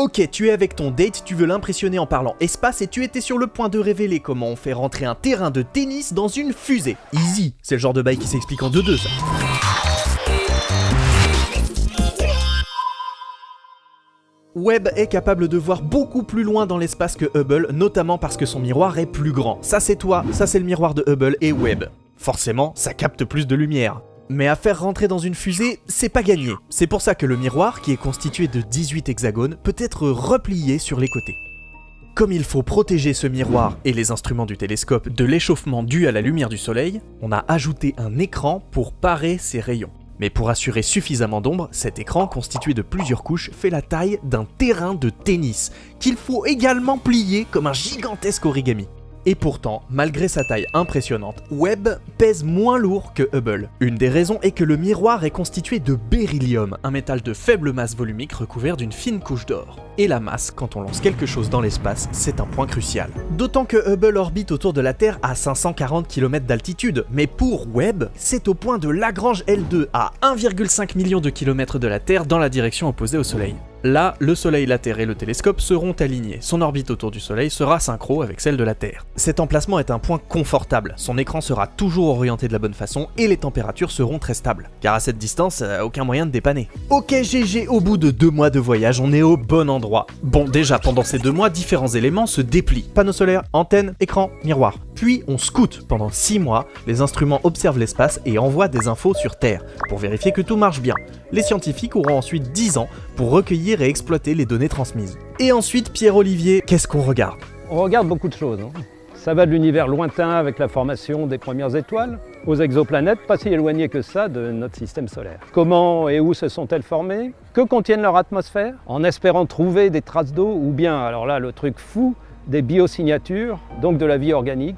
Ok, tu es avec ton date, tu veux l'impressionner en parlant espace et tu étais sur le point de révéler comment on fait rentrer un terrain de tennis dans une fusée. Easy, c'est le genre de bail qui s'explique en 2-2 ça. Webb est capable de voir beaucoup plus loin dans l'espace que Hubble, notamment parce que son miroir est plus grand. Ça c'est toi, ça c'est le miroir de Hubble et Webb. Forcément, ça capte plus de lumière. Mais à faire rentrer dans une fusée, c'est pas gagné. C'est pour ça que le miroir, qui est constitué de 18 hexagones, peut être replié sur les côtés. Comme il faut protéger ce miroir et les instruments du télescope de l'échauffement dû à la lumière du soleil, on a ajouté un écran pour parer ces rayons. Mais pour assurer suffisamment d'ombre, cet écran constitué de plusieurs couches fait la taille d'un terrain de tennis, qu'il faut également plier comme un gigantesque origami. Et pourtant, malgré sa taille impressionnante, Webb pèse moins lourd que Hubble. Une des raisons est que le miroir est constitué de beryllium, un métal de faible masse volumique recouvert d'une fine couche d'or. Et la masse, quand on lance quelque chose dans l'espace, c'est un point crucial. D'autant que Hubble orbite autour de la Terre à 540 km d'altitude, mais pour Webb, c'est au point de Lagrange L2 à 1,5 million de kilomètres de la Terre dans la direction opposée au Soleil. Là, le Soleil, la Terre et le télescope seront alignés. Son orbite autour du Soleil sera synchro avec celle de la Terre. Cet emplacement est un point confortable. Son écran sera toujours orienté de la bonne façon et les températures seront très stables. Car à cette distance, aucun moyen de dépanner. Ok GG, au bout de 2 mois de voyage, on est au bon endroit. Bon, déjà, pendant ces 2 mois, différents éléments se déplient. Panneaux solaires, antennes, écran, miroir. Puis on scoute. Pendant 6 mois, les instruments observent l'espace et envoient des infos sur Terre, pour vérifier que tout marche bien. Les scientifiques auront ensuite 10 ans pour recueillir et exploiter les données transmises. Et ensuite, Pierre-Olivier, qu'est-ce qu'on regarde ? On regarde beaucoup de choses. Ça va de l'univers lointain avec la formation des premières étoiles, aux exoplanètes, pas si éloignées que ça de notre système solaire. Comment et où se sont-elles formées ? Que contiennent leur atmosphère ? En espérant trouver des traces d'eau ou bien, alors là le truc fou, des biosignatures, donc de la vie organique.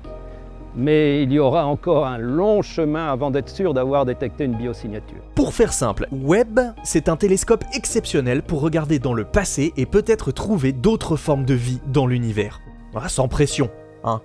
Mais il y aura encore un long chemin avant d'être sûr d'avoir détecté une biosignature. Pour faire simple, Webb, c'est un télescope exceptionnel pour regarder dans le passé et peut-être trouver d'autres formes de vie dans l'univers. Sans pression, hein.